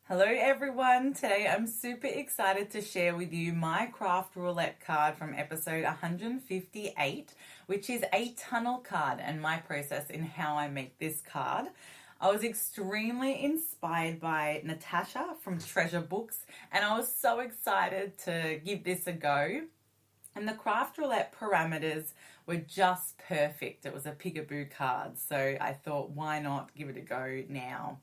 Hello everyone, today I'm super excited to share with you my craft roulette card from episode 158, which is a tunnel card and my process in how I make this card. I was extremely inspired by Natasha from Treasure Books and I was so excited to give this a go. And the craft roulette parameters were just perfect. It was a peekaboo card, so I thought why not give it a go now.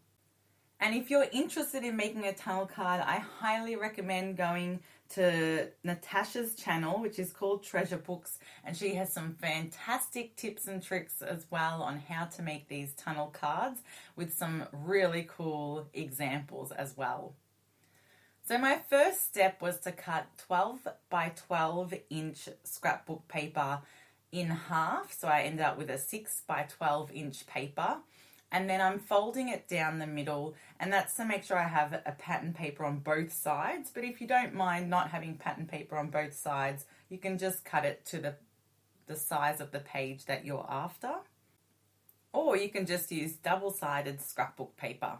And if you're interested in making a tunnel card, I highly recommend going to Natasha's channel, which is called Treasure Books, and she has some fantastic tips and tricks as well on how to make these tunnel cards with some really cool examples as well. So my first step was to cut 12 by 12 inch scrapbook paper in half. So I ended up with a 6 by 12 inch paper. And then I'm folding it down the middle, and that's to make sure I have a pattern paper on both sides. But if you don't mind not having pattern paper on both sides, you can just cut it to the size of the page that you're after. Or you can just use double-sided scrapbook paper.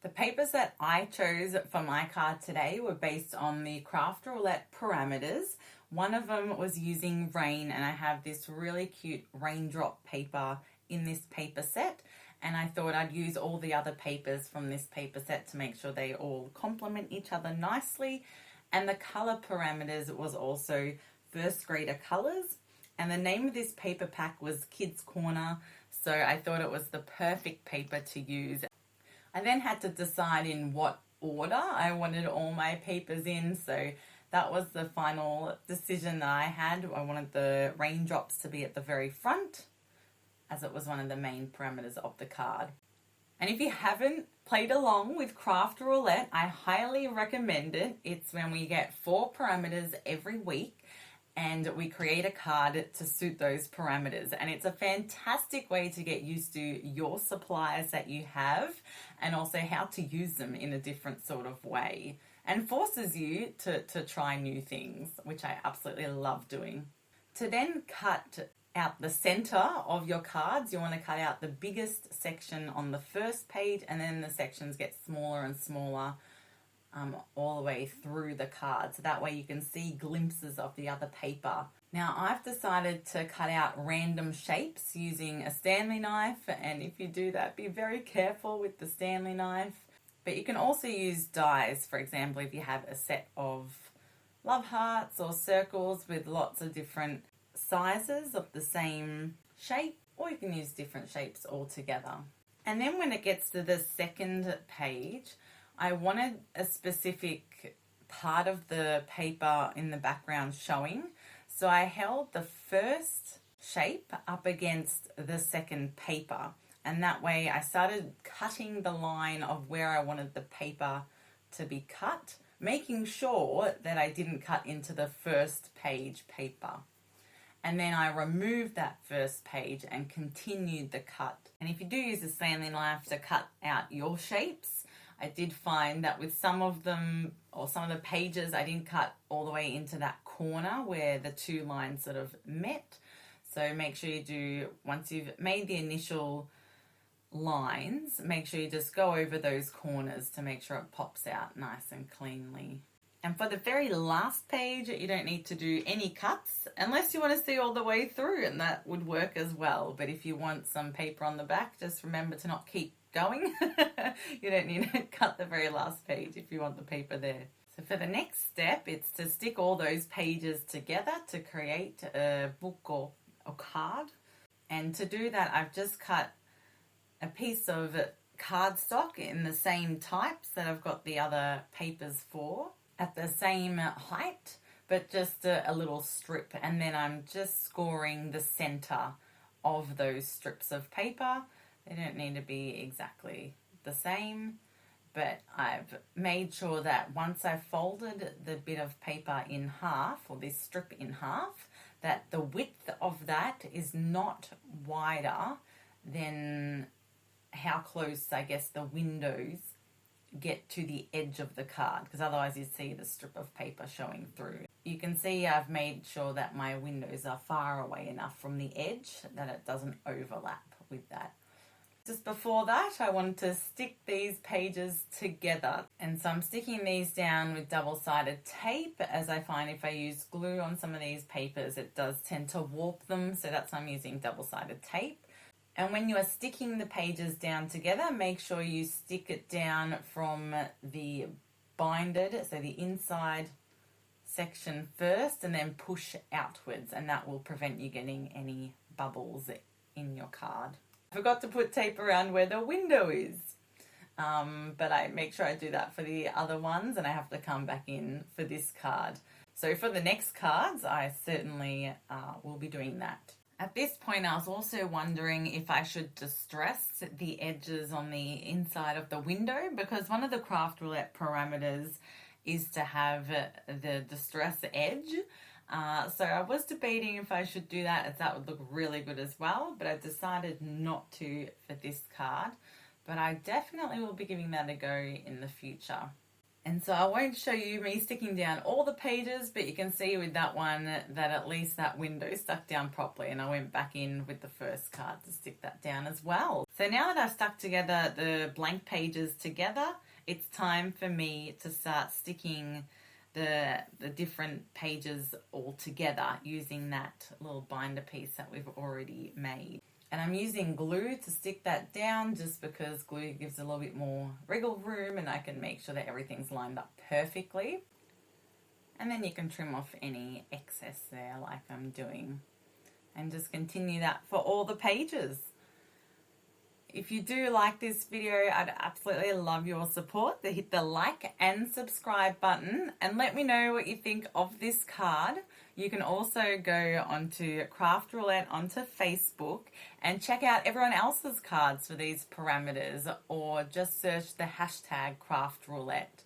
The papers that I chose for my card today were based on the craft roulette parameters. One of them was using rain, and I have this really cute raindrop paper in this paper set, and I thought I'd use all the other papers from this paper set to make sure they all complement each other nicely. And the color parameters was also first grader colors, and the name of this paper pack was Kids Corner, so I thought it was the perfect paper to use. I then had to decide in what order I wanted all my papers in, so that was the final decision that I had. I wanted the raindrops to be at the very front, as it was one of the main parameters of the card. And if you haven't played along with Craft Roulette, I highly recommend it. It's when we get 4 parameters every week and we create a card to suit those parameters. And it's a fantastic way to get used to your supplies that you have and also how to use them in a different sort of way, and forces you to try new things, which I absolutely love doing. To then cut out the center of your cards, you want to cut out the biggest section on the first page, and then the sections get smaller and smaller all the way through the card, so that way you can see glimpses of the other paper. Now I've decided to cut out random shapes using a Stanley knife, and if you do that, be very careful with the Stanley knife. But you can also use dies, for example, if you have a set of love hearts or circles with lots of different sizes of the same shape, or you can use different shapes altogether. And then when it gets to the second page, I wanted a specific part of the paper in the background showing, so I held the first shape up against the second paper, and that way I started cutting the line of where I wanted the paper to be cut, making sure that I didn't cut into the first page paper. And then I removed that first page and continued the cut. And if you do use a Stanley knife to cut out your shapes, I did find that with some of them, or some of the pages, I didn't cut all the way into that corner where the two lines sort of met. So make sure you do, once you've made the initial lines, make sure you just go over those corners to make sure it pops out nice and cleanly. And for the very last page, you don't need to do any cuts unless you want to see all the way through, and that would work as well. But if you want some paper on the back, just remember to not keep going. You don't need to cut the very last page if you want the paper there. So for the next step, it's to stick all those pages together to create a book or card. And to do that, I've just cut a piece of cardstock in the same types that I've got the other papers for, at the same height, but just a little strip, and then I'm just scoring the center of those strips of paper. They don't need to be exactly the same, but I've made sure that once I've folded the bit of paper in half, or this strip in half, that the width of that is not wider than how close, I guess, the windows get to the edge of the card, because otherwise you'd see the strip of paper showing through. You can see I've made sure that my windows are far away enough from the edge that it doesn't overlap with that. Just before that, I want to stick these pages together. And so I'm sticking these down with double-sided tape, as I find if I use glue on some of these papers, it does tend to warp them. So that's why I'm using double-sided tape. And when you are sticking the pages down together, make sure you stick it down from the binded, so the inside section first, and then push outwards, and that will prevent you getting any bubbles in your card. I forgot to put tape around where the window is, but I make sure I do that for the other ones, and I have to come back in for this card. So for the next cards, I certainly will be doing that. At this point, I was also wondering if I should distress the edges on the inside of the window, because one of the craft roulette parameters is to have the distress edge. So I was debating if I should do that, as that would look really good as well, but I decided not to for this card. But I definitely will be giving that a go in the future. And so I won't show you me sticking down all the pages, but you can see with that one that at least that window stuck down properly, and I went back in with the first card to stick that down as well. So now that I've stuck together the blank pages together, it's time for me to start sticking the different pages all together using that little binder piece that we've already made. And I'm using glue to stick that down, just because glue gives a little bit more wriggle room and I can make sure that everything's lined up perfectly. And then you can trim off any excess there like I'm doing. And just continue that for all the pages. If you do like this video, I'd absolutely love your support. To hit the like and subscribe button and let me know what you think of this card. You can also go onto Craft Roulette onto Facebook and check out everyone else's cards for these parameters, or just search the hashtag Craft Roulette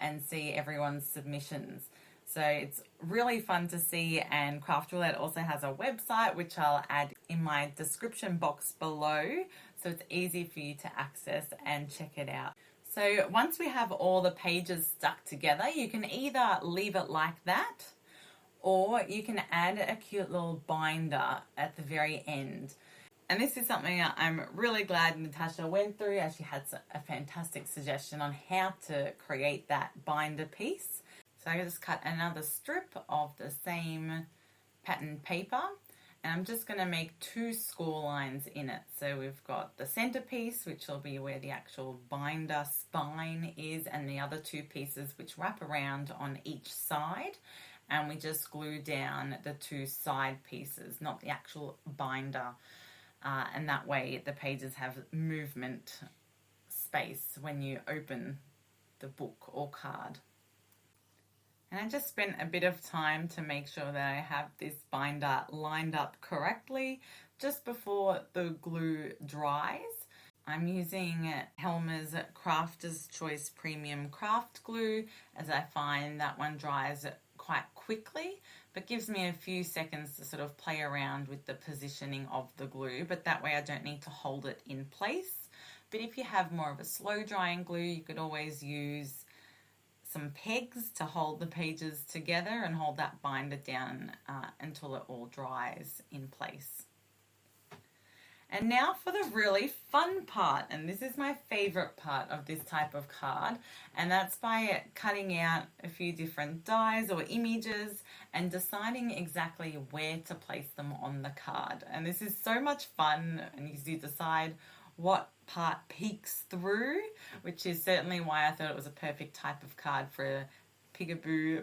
and see everyone's submissions. So it's really fun to see, and Craft Roulette also has a website which I'll add in my description box below, so it's easy for you to access and check it out. So once we have all the pages stuck together, you can either leave it like that, or you can add a cute little binder at the very end. And this is something I'm really glad Natasha went through, as she had a fantastic suggestion on how to create that binder piece. So I just cut another strip of the same pattern paper, and I'm just going to make 2 score lines in it. So we've got the centerpiece, which will be where the actual binder spine is, and the other 2 pieces which wrap around on each side. And we just glue down the 2 side pieces, not the actual binder. And that way the pages have movement space when you open the book or card. And I just spent a bit of time to make sure that I have this binder lined up correctly just before the glue dries. I'm using Helmer's Crafter's Choice Premium Craft Glue, as I find that one dries quite quickly, but gives me a few seconds to sort of play around with the positioning of the glue, but that way I don't need to hold it in place. But if you have more of a slow drying glue, you could always use some pegs to hold the pages together and hold that binder down until it all dries in place. And now for the really fun part, and this is my favorite part of this type of card, and that's by cutting out a few different dies or images and deciding exactly where to place them on the card. And this is so much fun, and you decide what part peeks through, which is certainly why I thought it was a perfect type of card for a peekaboo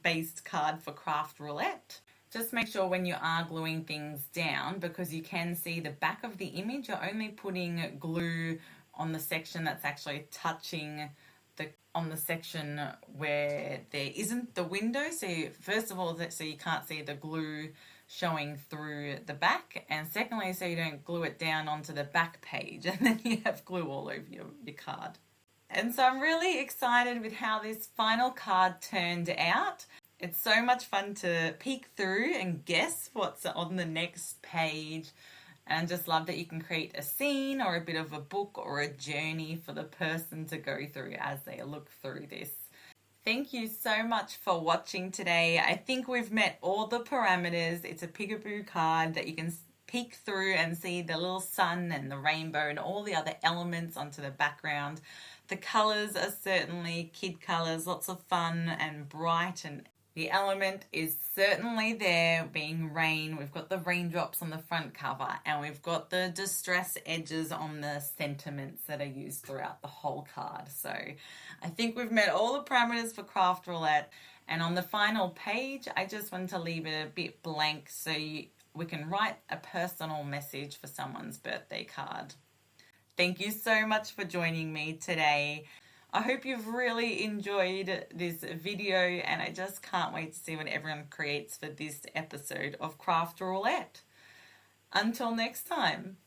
based card for Craft Roulette. Just make sure when you are gluing things down, because you can see the back of the image, you're only putting glue on the section that's actually touching on the section where there isn't the window. So first of all, so you can't see the glue showing through the back, and secondly, so you don't glue it down onto the back page and then you have glue all over your card. And so I'm really excited with how this final card turned out. It's so much fun to peek through and guess what's on the next page. And I just love that you can create a scene or a bit of a book or a journey for the person to go through as they look through this. Thank you so much for watching today. I think we've met all the parameters. It's a peekaboo card that you can peek through and see the little sun and the rainbow and all the other elements onto the background. The colours are certainly kid colours, lots of fun and bright, and the element is certainly there, being rain. We've got the raindrops on the front cover, and we've got the distress edges on the sentiments that are used throughout the whole card. So I think we've met all the parameters for Craft Roulette. And on the final page, I just want to leave it a bit blank so we can write a personal message for someone's birthday card. Thank you so much for joining me today. I hope you've really enjoyed this video, and I just can't wait to see what everyone creates for this episode of Craft Roulette. Until next time.